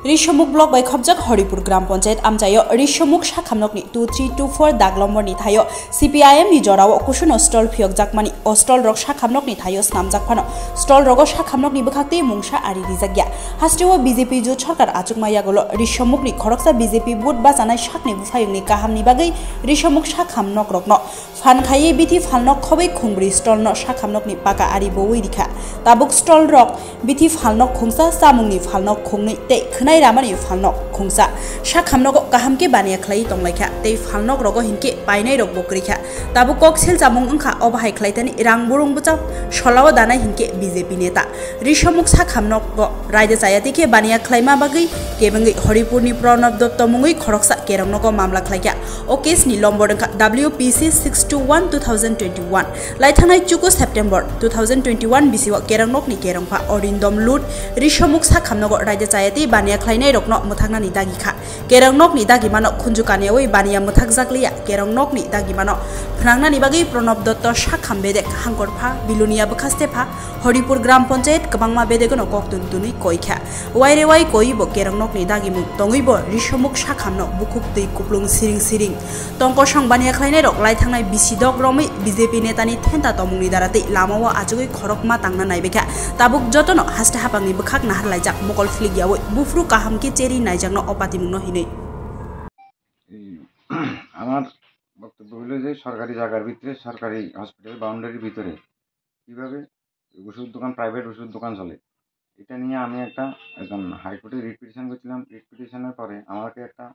রিসমুক block বাই খবজাক হরিপুর গ্রাম পঞ্চায়েত আমজায় রিসমুক শাখামনকনি 2324 দাগলম্বরনি থায় সিপিআইএম নি জরাও কুসুন স্টল ফিয়ক জাকমানি স্টল রক শাখামনকনি থায় স্নাম জাকফানো স্টল রগ শাখামনকনি বখাকতে মুংসা আরি রিজাগিয়া হাস্টেও বিজেপি জোট সরকার আচুকমাইয়াগল রিসমুকনি খরকসা বিজেপি বুট বাজানাय শাকনি বুফাयंनि काहामनि बागै রিসমুক শাখামনক রকন ফান খাইয়ে বিথি ফালনক খबै খুংব্রি স্টল ন শাখামনকনি পাকা আরি বউই রিখা তাবুক স্টল রক বিথি ফালনক খুংসা सामुंनि फालनक खुंनै ते खनाय रामानि फालनक खुंसा शाखामनक काहामके बानिया खलाई तंलायखा ते फालनक रग हिनके पाइनाय रग बक्रिखा ताबु कक्सेल जामुं अंखा अबाहाय खलायतानि रांबुरुं बुचाव सलाव दानाय हिनके बीजेपी नेता ऋषमुक शाखामनक रायजो जायातिके बानिया खलायमा बागै केबंगै हरिपुरनि प्रणब दत्त मुङै खरकसा केरंनक मामला खलायखा ओ केसनि लम्बरंखा WPC 621 2021 लायथांनाय 2 सेप्टेम्बर 2021 बिसिव केरंनकनि केरंफा अरिन्दम लुट ऋषमुक शाखामनक रायजो जायाति बानिया खलायनाय रकनो मोथांनानि दागिखा केरंनकनि दागिमानो खुनजुकानेवै बानिया मोथाक जागलिया केरंनकनि दागिमानो फनांनानि बागै प्रणब दत्त शाखाम बेदेक हांगरफा बिलुनिया बखास्तेफा हरिपुर ग्राम पंचायत गोबांमा बेदेगनो कक्तुनतुनि कयखा वाइरेवाइ कयबो केरंनकनि दागिमु तंगैबो ऋषमुक शाखामनो बुकुक दै कुप्लुं सिरिं सिरिं तंकसं बानिया खलायनाय रक लायथांनाय बिसिदक रमै बीजेपी नेतानि थेन्ता तमुंनि दारातै लामाव आजुगै खरकमा तांना नायबेखा ताबुक जतनो हास्ते हापांनि बखाक नाहारलायजाक मकल फ्लिगियावै बुफ्रु काहामके चेरी नायजाकनो अपाति मुंनो हिनै আমার বক্তব্য হলো যে সরকারি জায়গার ভিতরে সরকারি হসপিটাল বাউন্ডারির ভিতরে কীভাবে ওষুধ দোকান প্রাইভেট ওষুধ দোকান চলে এটা নিয়ে আমি একটা একজন হাইকোর্টে রিট পিটিশন করছিলাম। রিট পিটিশনের পরে আমাকে একটা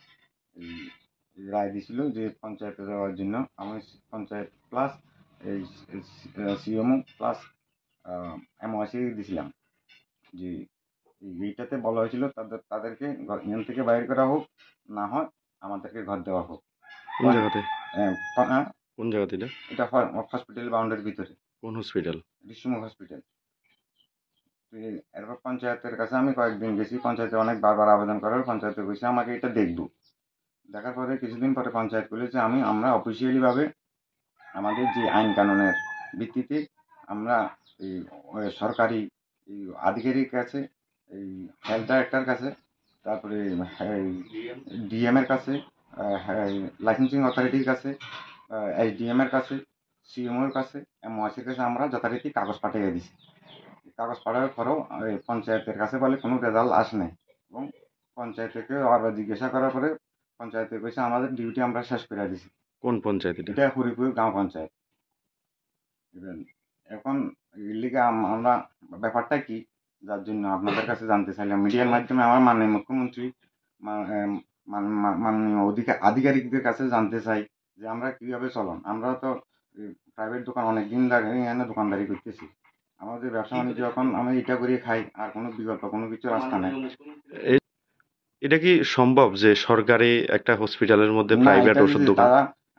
রায় দিয়েছিল যে পঞ্চায়েতে যাওয়ার জন্য আমি পঞ্চায়েত প্লাস এই সিএমও প্লাস এমওআইসি দিয়েছিলাম যে এইটাতে বলা হয়েছিল তাদেরকে এখান থেকে বাইর করা হোক, না হয় আমাদেরকে ঘর দেওয়া হোক। কোন জায়গাতে? কোন জায়গাতে? এটা হসপিটাল বাউন্ডারির ভিতরে। কোন হসপিটাল? ঋষমুক হসপিটাল। এরপর পঞ্চায়েতের কাছে আমি কয়েকদিন গেছি, পঞ্চায়েতে অনেক বারবার আবেদন করার পঞ্চায়েতে গেছি আমাকে এটা দেখবো। দেখার পরে কিছুদিন পরে পঞ্চায়েত বলেছে আমরা অফিসিয়ালিভাবে আমাদের যে আইন কানুনের ভিত্তিতে আমরা এই সরকারি আধিকারিক কাছে, এই হেলথ ডাইরেক্টর কাছে, তারপরে ডিএমের কাছে, লাইসেন্সিং অথরিটির কাছে, এসডিএমের কাছে, সিএমওর কাছে, এমওআইসির কাছে আমরা যথারীতি কাগজ পাঠিয়ে দিছি। কাগজ পাঠানোর পরেও পঞ্চায়েতের কাছে বলে কোনো রেজাল্ট আসে নাই এবং পঞ্চায়েতকে আবার জিজ্ঞাসা করার পরে পঞ্চায়েতে কইছে আমাদের ডিউটি আমরা শেষ করে দিছি। কোন পঞ্চায়েত এটা? হরিপুর গ্রাম পঞ্চায়েত। এখন এর আমরা ব্যাপারটা কি, যার জন্য আপনাদের কাছে জানতে চাইলাম মিডিয়ার মাধ্যমে। আমার মাননীয় মুখ্যমন্ত্রী মাননীয় আধিকারিকদের কাছে জানতে চাই যে আমরা কীভাবে চলন। আমরা তো প্রাইভেট দোকান অনেক দিন ধরে এখানে দোকানদারি করতেছি, আমাদের ব্যবসা বাণিজ্য এখন আমি এটা করে খাই, আর কোনো বিকল্প কোনো কিছু রাস্তা নেই। এটা কি সম্ভব যে সরকারি একটা হসপিটালের মধ্যে প্রাইভেট ওষুধ দোকান?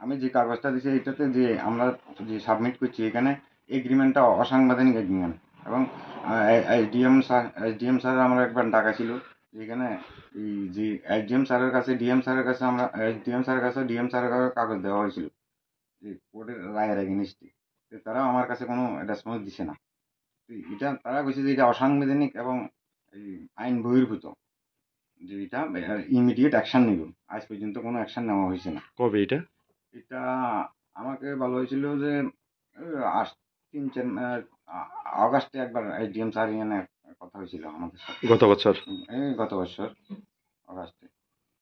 আমি যে কাগজটা দিচ্ছি এটাতে যে আমরা যে সাবমিট করছি এখানে এগ্রিমেন্টটা অসাংবিধানিক এগ্রিমেন্ট এবং এসডিএম স্যার আমরা একবার ডাকা ছিল যেখানে এই যে এসডিএম স্যারের কাছে ডিএম স্যারের কাছে আমরা এসডিএম স্যারের কাছে ডিএম স্যারের কাছে কাগজ দেওয়া হয়েছিল যে কোর্টের রায়ের এগেইনস্টে। তারাও আমার কাছে কোনো রেসপন্স দিছে না। এটা তারা কইছে যে এটা অসাংবিধানিক এবং এই আইন বহির্ভূত, যে এটা ইমিডিয়েট অ্যাকশন নেব। আজ পর্যন্ত কোনো অ্যাকশন নেওয়া হয়েছে না। কবে এটা? এটা আমাকে বলা হয়েছিল যে 3-4 আগস্টে একবার এসডিএম স্যার এখানে কথা হয়েছিল আমাদের সাথে। গত বছর? গত বছর।